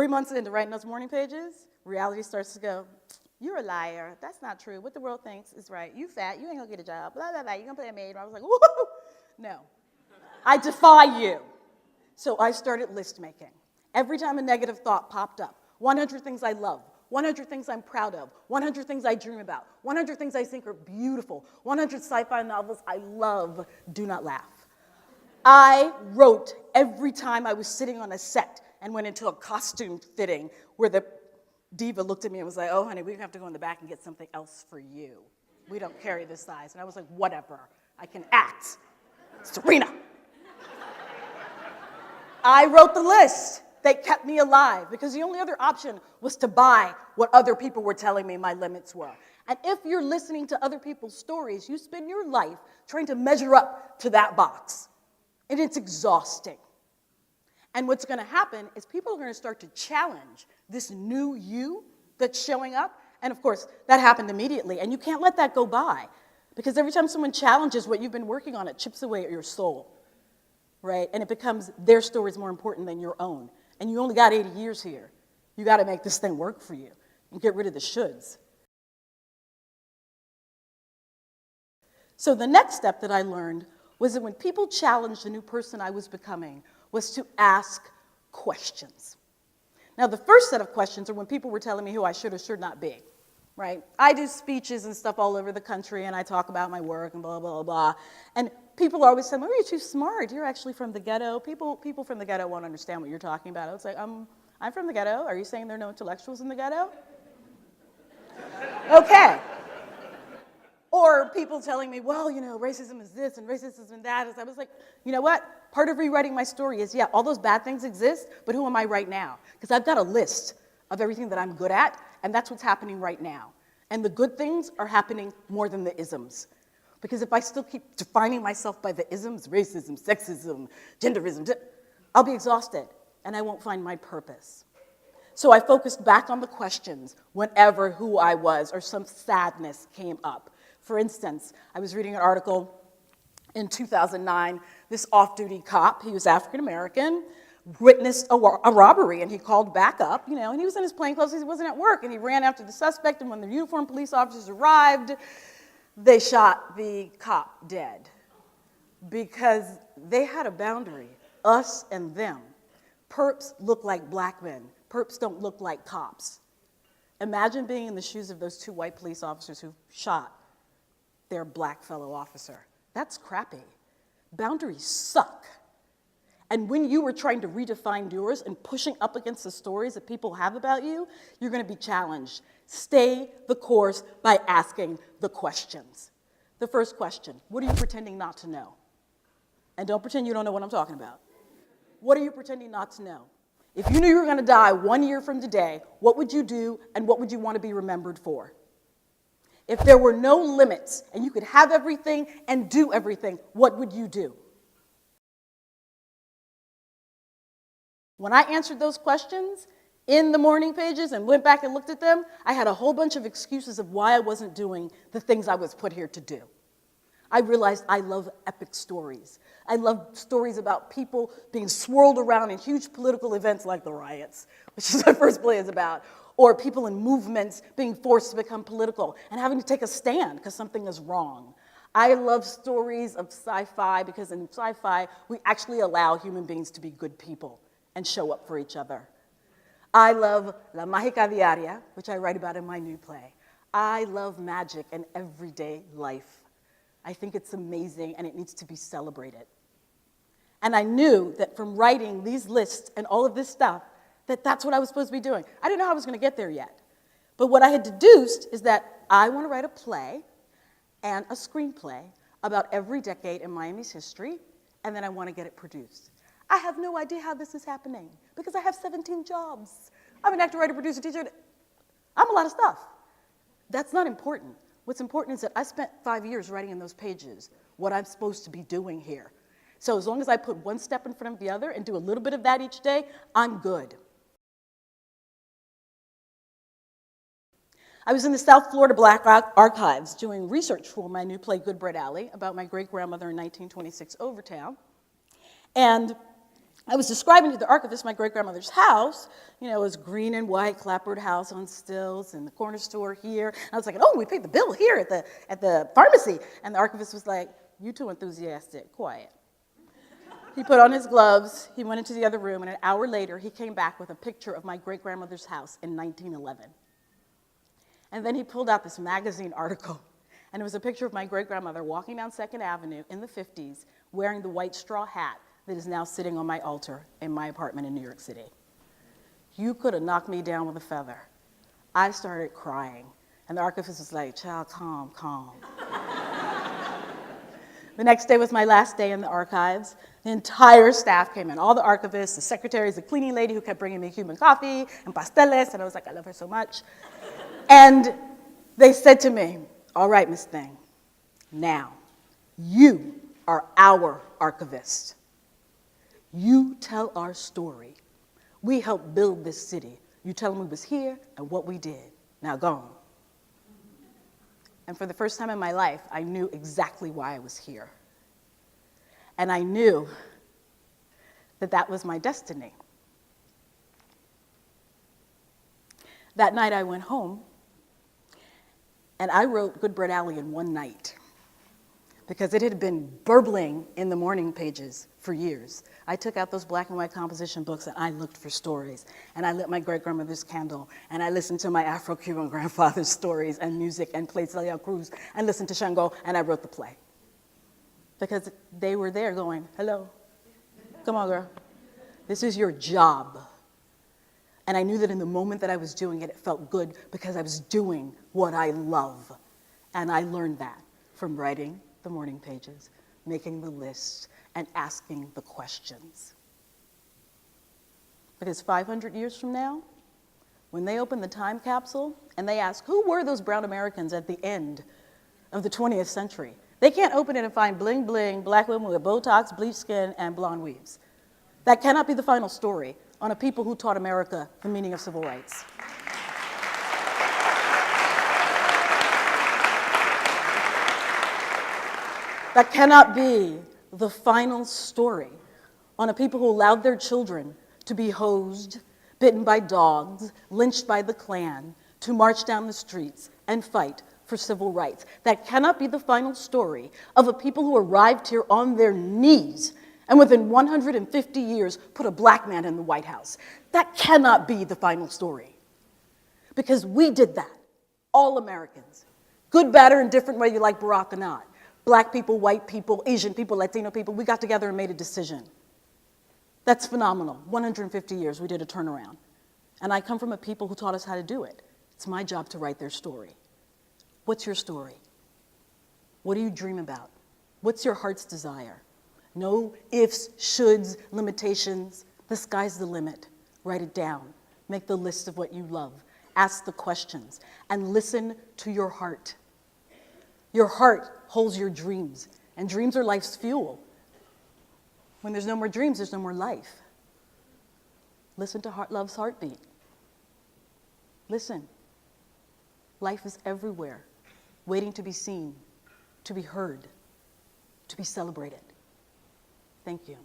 3 months into writing those morning pages, reality starts to go, you're a liar. That's not true. What the world thinks is right. You fat. You ain't going to get a job. Blah, blah, blah. You're going to play a maid. And I was like, woo! No. I defy you. So I started list making. Every time a negative thought popped up, 100 things I love, 100 things I'm proud of, 100 things I dream about, 100 things I think are beautiful, 100 sci-fi novels I love, do not laugh. I wrote every time I was sitting on a set and went into a costume fitting where the diva looked at me and was like, oh, honey, we're going to have to go in the back and get something else for you. We don't carry this size. And I was like, whatever. I can act. Serena. I wrote the list. They kept me alive because the only other option was to buy what other people were telling me my limits were. And if you're listening to other people's stories, you spend your life trying to measure up to that box. And it's exhausting. And what's going to happen is people are going to start to challenge this new you that's showing up. And of course, that happened immediately. And you can't let that go by. Because every time someone challenges what you've been working on, it chips away at your soul. Right? And it becomes their story is more important than your own. And you only got 80 years here. You got to make this thing work for you and get rid of the shoulds. So the next step that I learned was that when people challenged the new person I was becoming was to ask questions. Now, the first set of questions are when people were telling me who I should or should not be, right? I do speeches and stuff all over the country, and I talk about my work and blah, blah, blah. And people are always saying, oh, you're too smart. You're actually from the ghetto. People from the ghetto won't understand what you're talking about. It's like, I'm from the ghetto. Are you saying there are no intellectuals in the ghetto? Okay. Or people telling me, well, you know, racism is this and racism is that. I was like, you know what? Part of rewriting my story is, yeah, all those bad things exist, but who am I right now? Because I've got a list of everything that I'm good at, and that's what's happening right now. And the good things are happening more than the isms. Because if I still keep defining myself by the isms, racism, sexism, genderism, I'll be exhausted, and I won't find my purpose. So I focused back on the questions whenever who I was or some sadness came up. For instance, I was reading an article in 2009, this off-duty cop, he was African-American, witnessed a robbery, and he called back up, you know, and he was in his plainclothes, he wasn't at work, and he ran after the suspect, and when the uniformed police officers arrived, they shot the cop dead because they had a boundary, us and them. Perps look like black men. Perps don't look like cops. Imagine being in the shoes of those two white police officers who shot their black fellow officer. That's crappy. Boundaries suck. And when you are trying to redefine yours and pushing up against the stories that people have about you, you're going to be challenged. Stay the course by asking the questions. The first question, what are you pretending not to know? And don't pretend you don't know what I'm talking about. What are you pretending not to know? If you knew you were going to die 1 year from today, what would you do and what would you want to be remembered for? If there were no limits and you could have everything and do everything, what would you do? When I answered those questions in the morning pages and went back and looked at them, I had a whole bunch of excuses of why I wasn't doing the things I was put here to do. I realized I love epic stories. I love stories about people being swirled around in huge political events like the riots, which is my first play is about, or people in movements being forced to become political and having to take a stand because something is wrong. I love stories of sci-fi because in sci-fi, we actually allow human beings to be good people and show up for each other. I love La Mágica Diaria, which I write about in my new play. I love magic and everyday life. I think it's amazing and it needs to be celebrated. And I knew that from writing these lists and all of this stuff, that that's what I was supposed to be doing. I didn't know how I was going to get there yet. But what I had deduced is that I want to write a play and a screenplay about every decade in Miami's history, and then I want to get it produced. I have no idea how this is happening because I have 17 jobs. I'm an actor, writer, producer, teacher. I'm a lot of stuff. That's not important. What's important is that I spent 5 years writing in those pages what I'm supposed to be doing here. So as long as I put one step in front of the other and do a little bit of that each day, I'm good. I was in the South Florida Black Archives doing research for my new play, Good Bread Alley, about my great-grandmother in 1926 Overtown. And I was describing to the archivist my great-grandmother's house. You know, it was green and white, clapboard house on stilts, and the corner store here. And I was like, oh, we paid the bill here at the pharmacy. And the archivist was like, you too enthusiastic, quiet. He put on his gloves, he went into the other room, and an hour later, he came back with a picture of my great-grandmother's house in 1911. And then he pulled out this magazine article, and it was a picture of my great-grandmother walking down 2nd Avenue in the 50s, wearing the white straw hat that is now sitting on my altar in my apartment in New York City. You could have knocked me down with a feather. I started crying, and the archivist was like, child, calm, calm. The next day was my last day in the archives. The entire staff came in, all the archivists, the secretaries, the cleaning lady who kept bringing me Cuban coffee and pasteles, and I was like, I love her so much. And they said to me, all right, Miss Thing, now, you are our archivist. You tell our story. We helped build this city. You tell them we was here and what we did. Now go on. And for the first time in my life, I knew exactly why I was here. And I knew that that was my destiny. That night I went home, and I wrote Good Bread Alley in one night, because it had been burbling in the morning pages for years. I took out those black and white composition books and I looked for stories. And I lit my great-grandmother's candle and I listened to my Afro-Cuban grandfather's stories and music and played Celia Cruz and listened to Shango, and I wrote the play. Because they were there going, hello, come on, girl. This is your job. And I knew that in the moment that I was doing it, it felt good because I was doing what I love. And I learned that from writing the morning pages, making the list, and asking the questions. Because 500 years from now, when they open the time capsule and they ask, who were those brown Americans at the end of the 20th century? They can't open it and find bling bling, black women with Botox, bleached skin, and blonde weaves. That cannot be the final story on a people who taught America the meaning of civil rights. That cannot be the final story on a people who allowed their children to be hosed, bitten by dogs, lynched by the Klan, to march down the streets and fight for civil rights. That cannot be the final story of a people who arrived here on their knees and within 150 years put a black man in the White House. That cannot be the final story. Because we did that, all Americans. Good, bad, or indifferent, whether you like Barack or not. Black people, white people, Asian people, Latino people, we got together and made a decision. That's phenomenal. 150 years, we did a turnaround. And I come from a people who taught us how to do it. It's my job to write their story. What's your story? What do you dream about? What's your heart's desire? No ifs, shoulds, limitations. The sky's the limit. Write it down. Make the list of what you love. Ask the questions. And listen to your heart. Your heart holds your dreams, and dreams are life's fuel. When there's no more dreams, there's no more life. Listen to Love's heartbeat. Listen. Life is everywhere, waiting to be seen, to be heard, to be celebrated. Thank you.